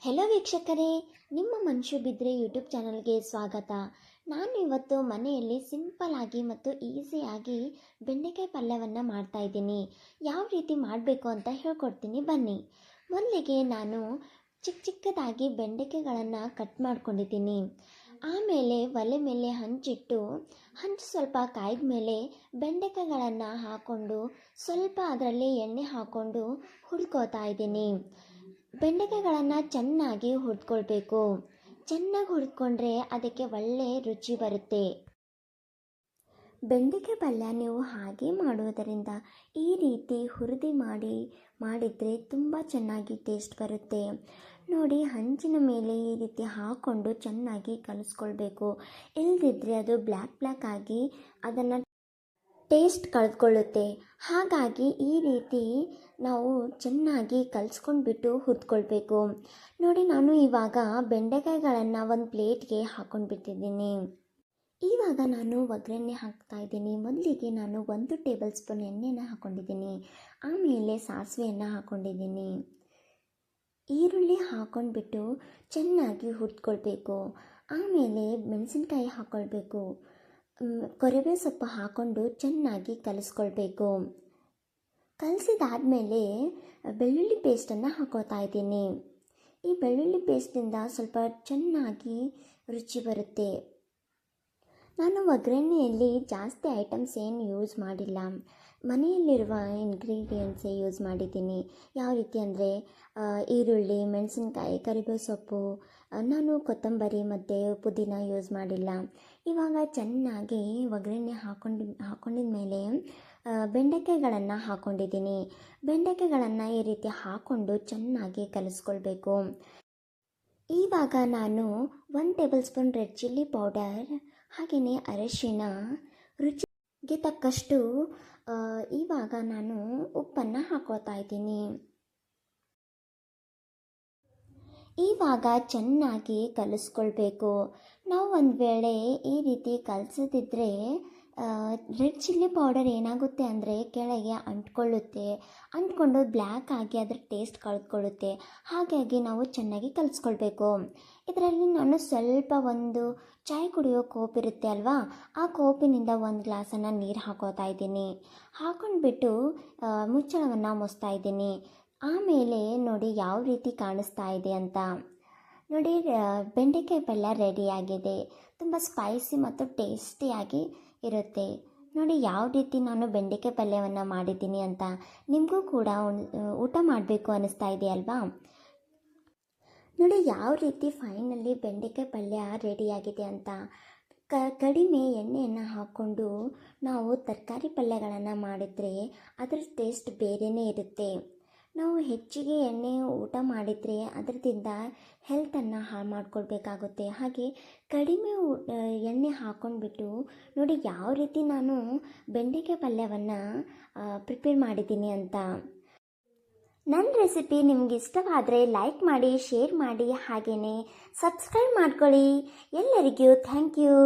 Hello ವೀಕ್ಷಕರೇ, ನಿಮ್ಮ ಮನಸ್ಸು ಬಿದ್ದರೆ ಯೂಟ್ಯೂಬ್ ಚಾನಲ್ಗೆ ಸ್ವಾಗತ. ನಾನು ಇವತ್ತು ಮನೆಯಲ್ಲಿ ಸಿಂಪಲ್ ಆಗಿ ಮತ್ತು ಈಸಿಯಾಗಿ ಬೆಂಡೆಕಾಯಿ ಪಲ್ಯವನ್ನು ಮಾಡ್ತಾ ಇದ್ದೀನಿ. ಯಾವ ರೀತಿ ಮಾಡಬೇಕು ಅಂತ ಹೇಳ್ಕೊಡ್ತೀನಿ ಬನ್ನಿ. ಮೊದಲಿಗೆ ನಾನು ಚಿಕ್ಕದಾಗಿ ಬೆಂಡೆಕಾಯಿಗಳನ್ನು ಕಟ್ ಮಾಡ್ಕೊಂಡಿದ್ದೀನಿ. ಆಮೇಲೆ ಒಲೆ ಮೇಲೆ ಹಂಚಿಟ್ಟು ಹಂಚು ಸ್ವಲ್ಪ ಕಾಯ್ದ ಮೇಲೆ ಬೆಂಡೆಕಾಯಿಗಳನ್ನು ಹಾಕ್ಕೊಂಡು ಸ್ವಲ್ಪ ಅದರಲ್ಲಿ ಎಣ್ಣೆ ಹಾಕ್ಕೊಂಡು ಹುರ್ಕೋತಾ ಇದ್ದೀನಿ. ಬೆಂಡೆಕಾಯಿಗಳನ್ನು ಚೆನ್ನಾಗಿ ಹುರಿದ್ಕೊಳ್ಬೇಕು. ಚೆನ್ನಾಗಿ ಹುರಿದ್ಕೊಂಡ್ರೆ ಅದಕ್ಕೆ ಒಳ್ಳೆ ರುಚಿ ಬರುತ್ತೆ. ಬೆಂಡೆಕಾಯಿ ಪಲ್ಯ ನೀವು ಹಾಗೆ ಮಾಡುವುದರಿಂದ ಈ ರೀತಿ ಹುರಿದು ಮಾಡಿದರೆ ತುಂಬ ಚೆನ್ನಾಗಿ ಟೇಸ್ಟ್ ಬರುತ್ತೆ. ನೋಡಿ, ಹಂಚಿನ ಮೇಲೆ ಈ ರೀತಿ ಹಾಕ್ಕೊಂಡು ಚೆನ್ನಾಗಿ ಕಲಿಸ್ಕೊಳ್ಬೇಕು. ಇಲ್ಲದಿದ್ದರೆ ಅದು ಬ್ಲ್ಯಾಕ್ ಆಗಿ ಅದನ್ನು ಟೇಸ್ಟ್ ಕಳೆದುಕೊಳ್ಳುತ್ತೆ. ಹಾಗಾಗಿ ಈ ರೀತಿ ನಾವು ಚೆನ್ನಾಗಿ ಕಲಿಸ್ಕೊಂಡ್ಬಿಟ್ಟು ಹುರಿದ್ಕೊಳ್ಬೇಕು. ನೋಡಿ, ನಾನು ಇವಾಗ ಬೆಂಡೆಕಾಯಿಗಳನ್ನು ಒಂದು ಪ್ಲೇಟ್ಗೆ ಹಾಕ್ಕೊಂಡ್ಬಿಟ್ಟಿದ್ದೀನಿ. ಇವಾಗ ನಾನು ಒಗ್ಗರಣೆ ಹಾಕ್ತಾಯಿದ್ದೀನಿ. ಮೊದಲಿಗೆ ನಾನು 1 ಟೇಬಲ್ ಸ್ಪೂನ್ ಎಣ್ಣೆನ ಹಾಕ್ಕೊಂಡಿದ್ದೀನಿ. ಆಮೇಲೆ ಸಾಸಿವೆಯನ್ನು ಹಾಕ್ಕೊಂಡಿದ್ದೀನಿ. ಈರುಳ್ಳಿ ಹಾಕ್ಕೊಂಡ್ಬಿಟ್ಟು ಚೆನ್ನಾಗಿ ಹುರಿದ್ಕೊಳ್ಬೇಕು. ಆಮೇಲೆ ಮೆಣಸಿನ್ಕಾಯಿ ಹಾಕ್ಕೊಳ್ಬೇಕು. ಕೊರಿವೆ ಸೊಪ್ಪು ಹಾಕ್ಕೊಂಡು ಚೆನ್ನಾಗಿ ಕಲಿಸ್ಕೊಳ್ಬೇಕು. ಕಲಿಸಿದಾದ್ಮೇಲೆ ಬೆಳ್ಳುಳ್ಳಿ ಪೇಸ್ಟನ್ನು ಹಾಕೋತಾ ಇದ್ದೀನಿ. ಈ ಬೆಳ್ಳುಳ್ಳಿ ಪೇಸ್ಟಿಂದ ಸ್ವಲ್ಪ ಚೆನ್ನಾಗಿ ರುಚಿ ಬರುತ್ತೆ. ನಾನು ಒಗ್ಗರಣೆಯಲ್ಲಿ ಜಾಸ್ತಿ ಐಟಮ್ಸ್ ಏನು ಯೂಸ್ ಮಾಡಿಲ್ಲ. ಮನೆಯಲ್ಲಿರುವ ಇಂಗ್ರೀಡಿಯೆಂಟ್ಸೇ ಯೂಸ್ ಮಾಡಿದ್ದೀನಿ. ಯಾವ ರೀತಿ ಅಂದರೆ ಈರುಳ್ಳಿ, ಮೆಣಸಿನ್ಕಾಯಿ, ಕರಿಬೇವು ಸೊಪ್ಪು, ನಾನು ಕೊತ್ತಂಬರಿ ಮತ್ತು ಪುದೀನ ಯೂಸ್ ಮಾಡಿಲ್ಲ. ಇವಾಗ ಚೆನ್ನಾಗಿ ಒಗ್ಗರಣೆ ಹಾಕ್ಕೊಂಡಿದ ಮೇಲೆ ಬೆಂಡೆಕಾಯಿಗಳನ್ನು ಹಾಕ್ಕೊಂಡಿದ್ದೀನಿ. ಬೆಂಡೆಕಾಯಿಗಳನ್ನು ಈ ರೀತಿ ಹಾಕ್ಕೊಂಡು ಚೆನ್ನಾಗಿ ಕಲಿಸ್ಕೊಳ್ಬೇಕು. ಇವಾಗ ನಾನು 1 table spoon red chilli powder, ಹಾಗೆಯೇ ಅರಿಶಿಣ, ರುಚಿಗೆ ತಕ್ಕಷ್ಟು ಇವಾಗ ನಾನು ಉಪ್ಪನ್ನು ಹಾಕೋತಾ ಇದ್ದೀನಿ. ಇವಾಗ ಚೆನ್ನಾಗಿ ಕಲಿಸ್ಕೊಳ್ಬೇಕು. ನಾವು ಒಂದು ವೇಳೆ ಈ ರೀತಿ ಕಲಿಸದಿದ್ದರೆ ರೆಡ್ ಚಿಲ್ಲಿ ಪೌಡರ್ ಏನಾಗುತ್ತೆ ಅಂದರೆ ಕೆಳಗೆ ಅಂಟ್ಕೊಂಡು ಬ್ಲ್ಯಾಕ್ ಆಗಿ ಅದರ ಟೇಸ್ಟ್ ಕಳೆದುಕೊಳ್ಳುತ್ತೆ. ಹಾಗಾಗಿ ನಾವು ಚೆನ್ನಾಗಿ ಕಲಿಸ್ಕೊಳ್ಬೇಕು. ಇದರಲ್ಲಿ ನಾನು ಸ್ವಲ್ಪ ಒಂದು ಚಾಯ್ ಕುಡಿಯೋ ಕೋಪ್ ಇರುತ್ತೆ ಅಲ್ವಾ, ಆ ಕೋಪಿನಿಂದ 1 ಗ್ಲಾಸನ್ನು ನೀರು ಹಾಕೋತಾ ಇದ್ದೀನಿ. ಹಾಕ್ಕೊಂಡ್ಬಿಟ್ಟು ಮುಚ್ಚಳವನ್ನು ಮುಚ್ತಾ ಇದ್ದೀನಿ. ಆಮೇಲೆ ನೋಡಿ ಯಾವ ರೀತಿ ಕಾಣಿಸ್ತಾ ಇದೆ ಅಂತ. ನೋಡಿ, ಬೆಂಡೆಕಾಯಿ ಪಲ್ಯ ರೆಡಿಯಾಗಿದೆ. ತುಂಬ ಸ್ಪೈಸಿ ಮತ್ತು ಟೇಸ್ಟಿಯಾಗಿ ಇರುತ್ತೆ. ನೋಡಿ ಯಾವ ರೀತಿ ನಾನು ಬೆಂಡೆಕಾಯಿ ಪಲ್ಯವನ್ನು ಮಾಡಿದ್ದೀನಿ ಅಂತ. ನಿಮಗೂ ಕೂಡ ಊಟ ಮಾಡಬೇಕು ಅನ್ನಿಸ್ತಾ ಇದೆಯಲ್ವಾ? ನೋಡಿ ಯಾವ ರೀತಿ ಫೈನಲಿ ಬೆಂಡೆಕಾಯಿ ಪಲ್ಯ ರೆಡಿಯಾಗಿದೆ ಅಂತ. ಕಡಿಮೆ ಎಣ್ಣೆಯನ್ನು ಹಾಕ್ಕೊಂಡು ನಾವು ತರಕಾರಿ ಪಲ್ಯಗಳನ್ನು ಮಾಡಿದರೆ ಅದರ ಟೇಸ್ಟ್ ಬೇರೆಯೇ ಇರುತ್ತೆ. ನಾವು ಹೆಚ್ಚಿಗೆ ಎಣ್ಣೆ ಊಟ ಮಾಡಿದರೆ ಅದರಿಂದ ಹೆಲ್ತನ್ನು ಹಾಳು ಮಾಡ್ಕೊಳ್ಬೇಕಾಗುತ್ತೆ. ಹಾಗೆ ಕಡಿಮೆ ಎಣ್ಣೆ ಹಾಕ್ಕೊಂಡ್ಬಿಟ್ಟು ನೋಡಿ ಯಾವ ರೀತಿ ನಾನು ಬೆಂಡೆಕಾಯಿ ಪಲ್ಯವನ್ನು ಪ್ರಿಪೇರ್ ಮಾಡಿದ್ದೀನಿ ಅಂತ. ನನ್ನ ರೆಸಿಪಿ ನಿಮ್ಗೆ ಇಷ್ಟವಾದರೆ ಲೈಕ್ ಮಾಡಿ, ಶೇರ್ ಮಾಡಿ, ಹಾಗೆಯೇ ಸಬ್ಸ್ಕ್ರೈಬ್ ಮಾಡ್ಕೊಳ್ಳಿ. ಎಲ್ಲರಿಗೂ ಥ್ಯಾಂಕ್ ಯು.